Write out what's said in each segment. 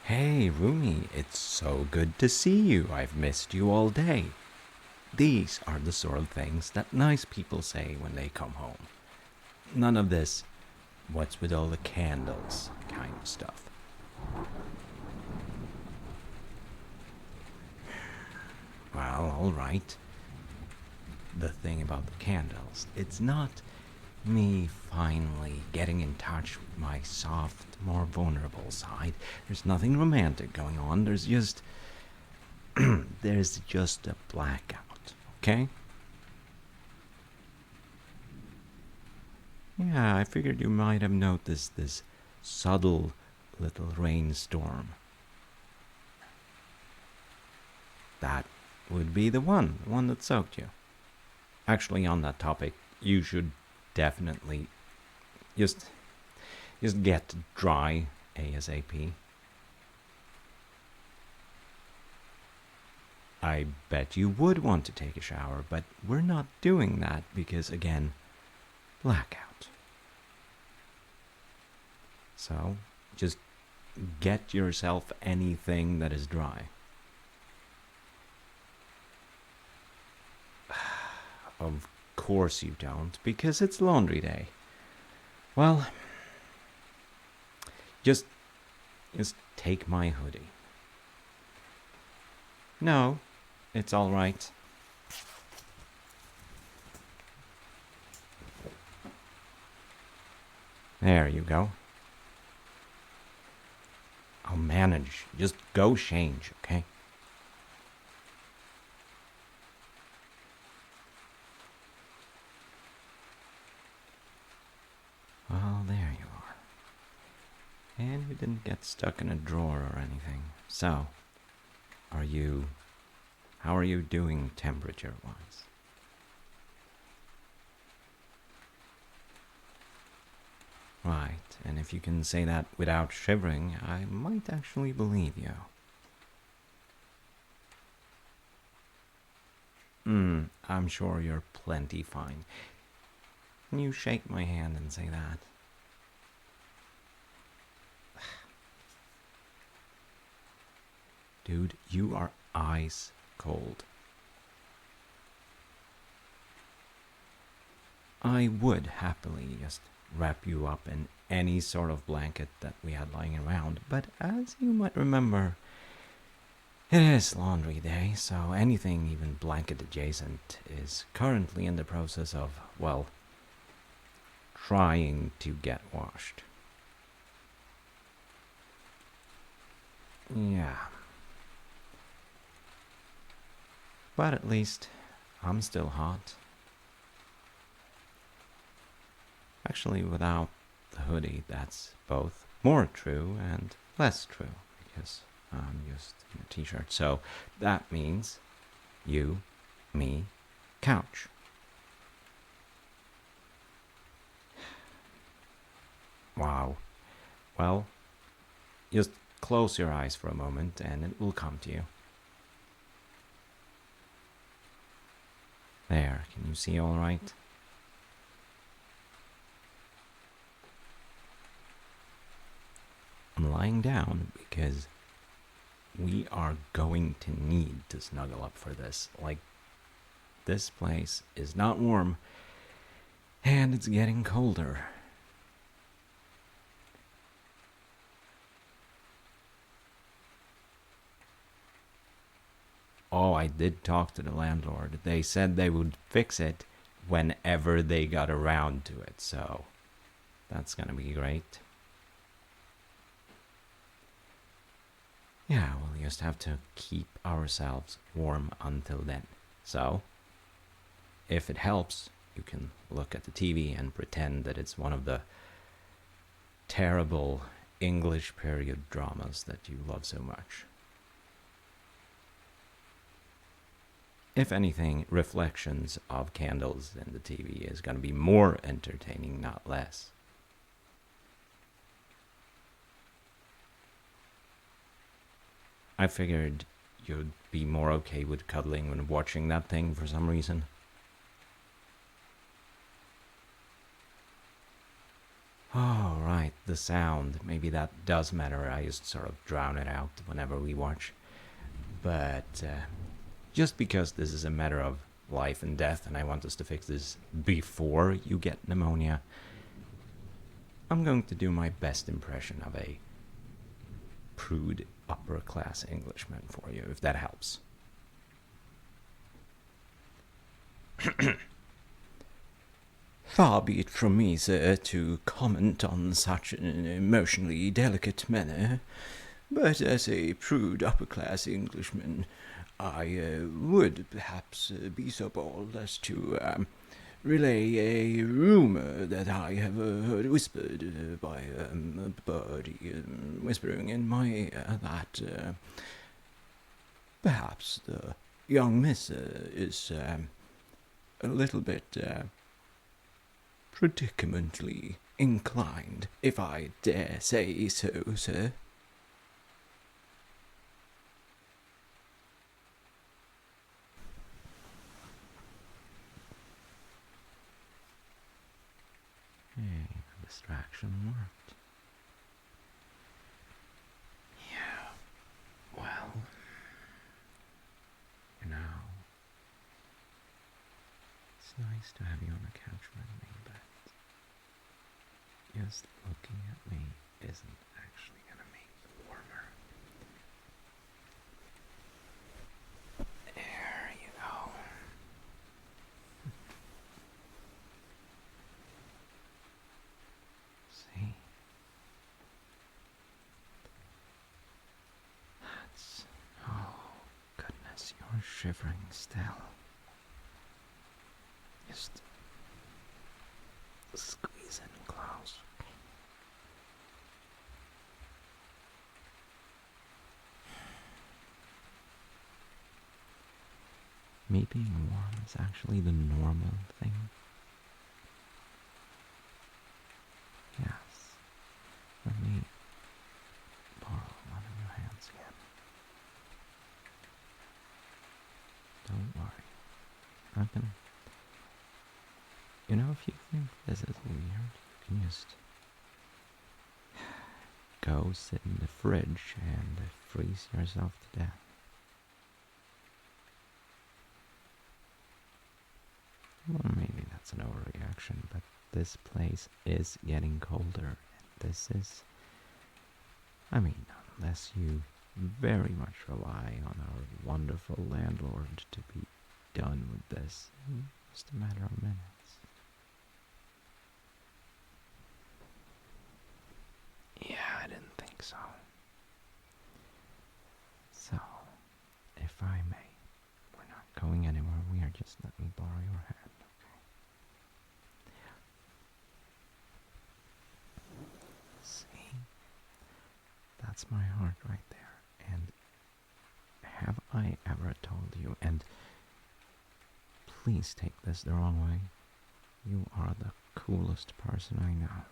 Hey, Rooney, it's so good to see you. I've missed you all day. These are the sort of things that nice people say when they come home. None of this, what's with all the candles kind of stuff. Well, alright. The thing about the candles, it's not me finally getting in touch with my soft, more vulnerable side. There's nothing romantic going on. There's just a blackout, okay? Yeah, I figured you might have noticed this subtle little rainstorm. That would be the one that soaked you. Actually, on that topic, you should definitely just get dry ASAP. I bet you would want to take a shower, but we're not doing that because, again, blackout. So, just get yourself anything that is dry. Of course you don't, because it's laundry day. Well, just take my hoodie. No, it's all right. There you go. I'll manage. Just go change, okay? Well, there you are. And you didn't get stuck in a drawer or anything. So, how are you doing temperature-wise? Right, and if you can say that without shivering, I might actually believe you. I'm sure you're plenty fine. Can you shake my hand and say that? Dude, you are ice cold. I would happily just wrap you up in any sort of blanket that we had lying around, but as you might remember, it is laundry day, so anything even blanket adjacent is currently in the process of, well, trying to get washed. Yeah. But at least I'm still hot. Actually, without the hoodie, that's both more true and less true because I'm just in a t-shirt. So that means you, me, couch. Wow. Well, just close your eyes for a moment and it will come to you. There, can you see all right? I'm lying down because we are going to need to snuggle up for this. Like, this place is not warm and it's getting colder. Oh, I did talk to the landlord. They said they would fix it whenever they got around to it, so that's gonna be great. Yeah, we'll just have to keep ourselves warm until then. So, if it helps, you can look at the TV and pretend that it's one of the terrible English period dramas that you love so much. If anything, reflections of candles in the TV is going to be more entertaining, not less. I figured you'd be more okay with cuddling when watching that thing for some reason. All right. light, the sound, maybe that does matter. I just sort of drown it out whenever we watch. But just because this is a matter of life and death and I want us to fix this before you get pneumonia, I'm going to do my best impression of a prude upper-class Englishman for you, if that helps. Far be it from me, sir, to comment on such an emotionally delicate matter, but as a prude upper-class Englishman, I would perhaps be so bold as to relay a rumour that I have heard whispered by a birdie whispering in my ear that perhaps the young miss is a little bit predicamentally inclined, if I dare say so, sir. Hey, the distraction worked. Yeah, well, it's nice to have you on the couch with me, but just looking at me isn't actually gonna make it warmer. There you go. See? Oh, goodness, you're shivering still. Just squeeze in close. Me being warm is actually the normal thing. Yes. Let me borrow one of your hands again. Don't worry. I'm gonna... if you think this is weird, you can just go sit in the fridge and freeze yourself to death. Well, maybe that's an overreaction, but this place is getting colder. This is... unless you very much rely on our wonderful landlord to be done with this, just a matter of minutes. Yeah, I didn't think so. So, if I may, we're not going anywhere. We are just let me borrow your hand, okay? See? That's my heart right there. And have I ever told you, and please take this the wrong way, you are the coolest person I know.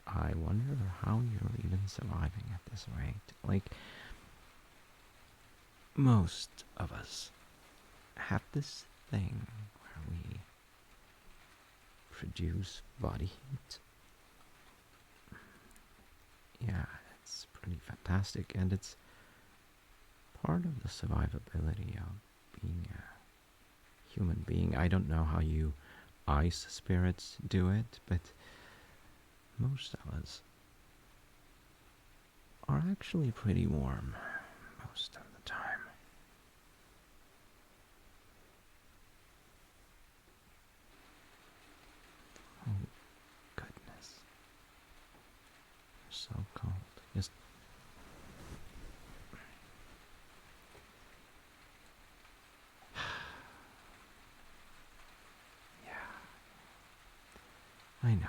I wonder how you're even surviving at this rate. Like, most of us have this thing where we produce body heat. Yeah, it's pretty fantastic, and it's part of the survivability of being a human being. I don't know how you ice spirits do it, but most of us are actually pretty warm most of the time. Oh, goodness. You're so cold. Just... yeah. I know.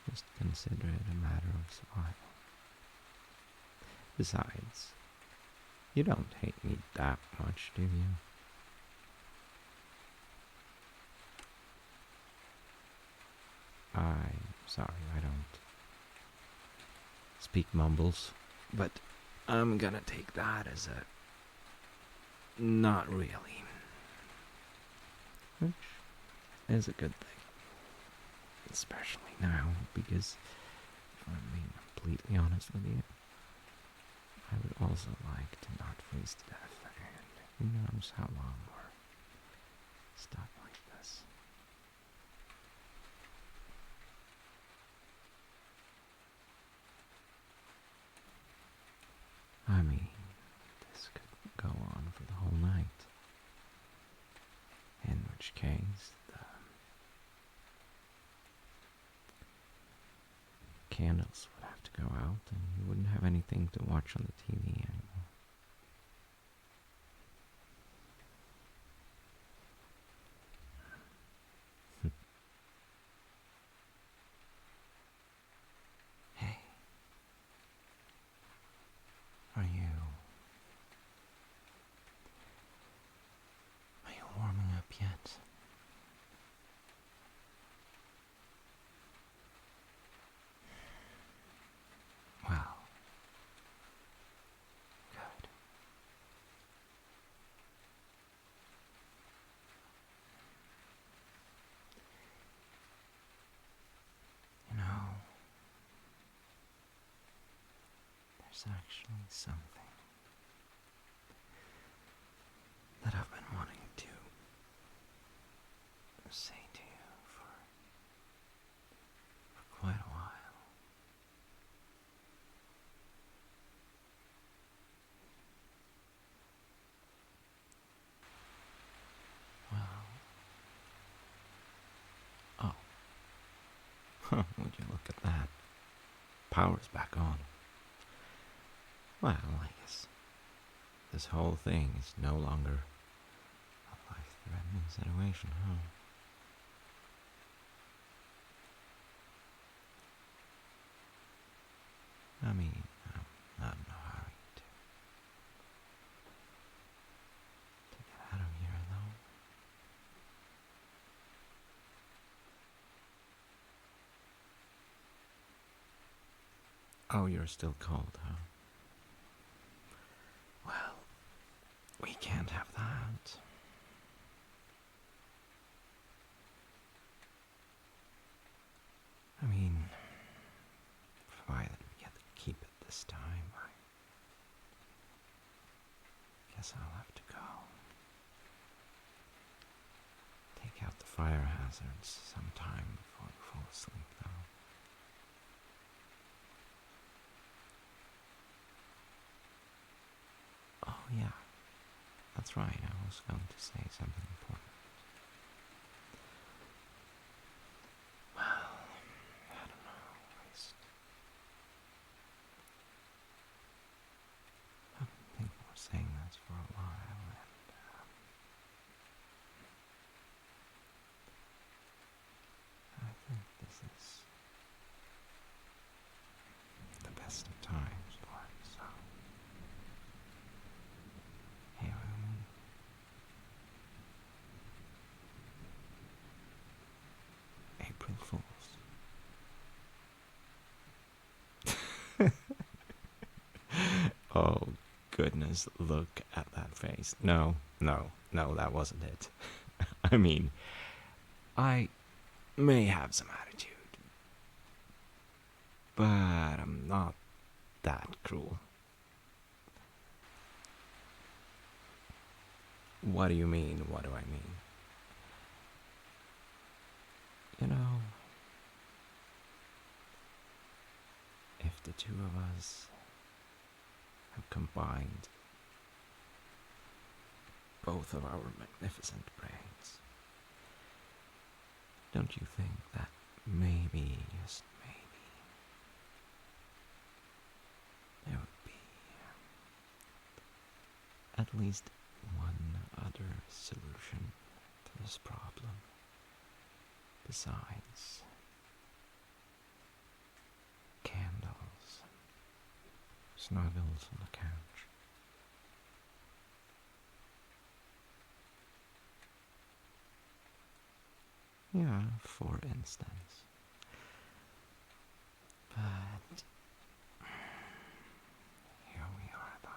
Just consider it a matter of survival. Besides, you don't hate me that much, do you? I'm sorry, I don't speak mumbles, but I'm gonna take that as a not really. Which is a good thing. Especially now, because if I'm being completely honest with you, I would also like to not freeze to death, and who knows how long we're stuck like this. I mean, this could go on for the whole night. In which case, the candles would have to go out, and you wouldn't have anything to watch on the TV anymore. Hey, are you warming up yet? Well, good. You know, there's actually something that I've been wanting to say to you for quite a while. Well, oh, would you look at that? Power's back on. Well, I guess this whole thing is no longer a life-threatening situation, huh? I mean, I'm not in a hurry to get out of here, though. Oh, you're still cold, huh? Well, we can't have that. I mean, provided we get to keep it this time, I guess I'll have to go. Take out the fire hazards sometime before we fall asleep, though. Oh, yeah. That's right, I was going to say something important. Well, I don't know, at least I've been thinking of saying this for a while, and I think this is the best of times for it, so hey, Roman. April Fools. Oh, goodness, look at that face. No, that wasn't it. I mean, I may have some attitude, but I'm not that cruel. What do you mean? What do I mean? You know, if the two of us have combined both of our magnificent brains, don't you think that maybe, just maybe, there would be at least one other solution to this problem besides candles, snuggles on the couch? Yeah, for instance. But here we are, though.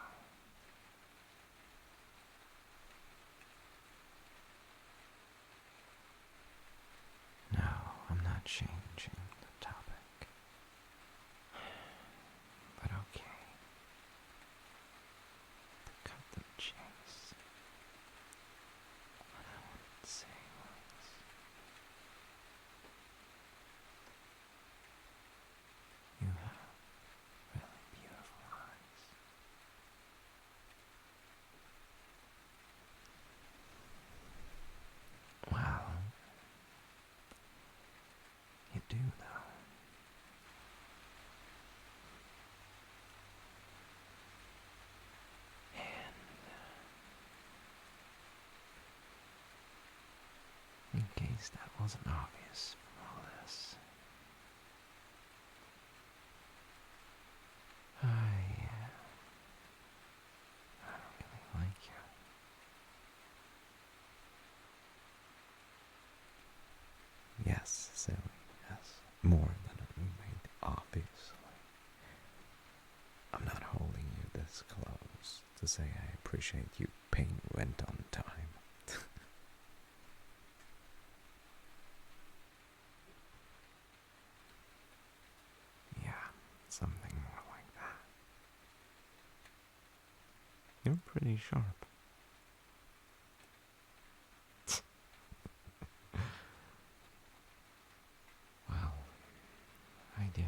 changing the topic. But okay. To cut the chase, what I wanted to say was, you have really beautiful eyes. Well, you do though. And in case that wasn't obvious from all this, I don't really like you. Yes, silly, yes. More than a roommate, obviously. I'm not holding you this close to say I appreciate you paying rent on time. Yeah, something more like that. You're pretty sharp. Well, I do.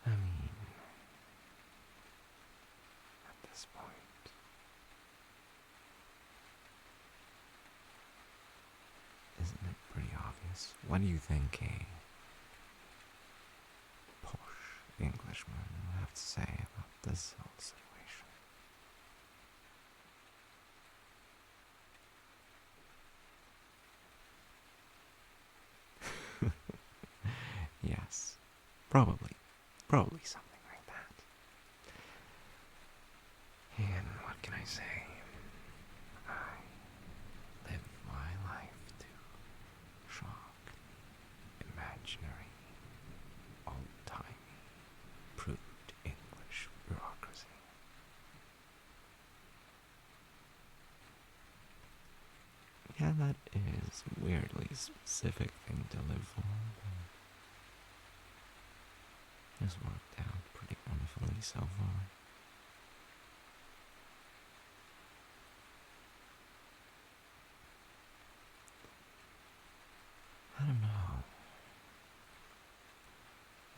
I mean, at this point, isn't it pretty obvious? What do you think a posh Englishman will have to say about this whole situation? Yes, probably something like that. And what can I say? I live my life to shock imaginary, old-timey, prude English bureaucracy. Yeah, that is a weirdly specific thing to live for. It's worked out pretty wonderfully so far. I don't know.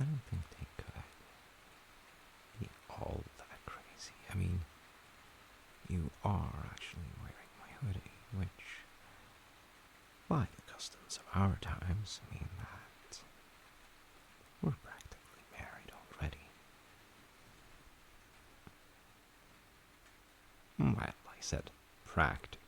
I don't think they could be all that crazy. I mean, you are actually wearing my hoodie, which, by the customs of our times, mean that we're practically married already. Well, I said practically.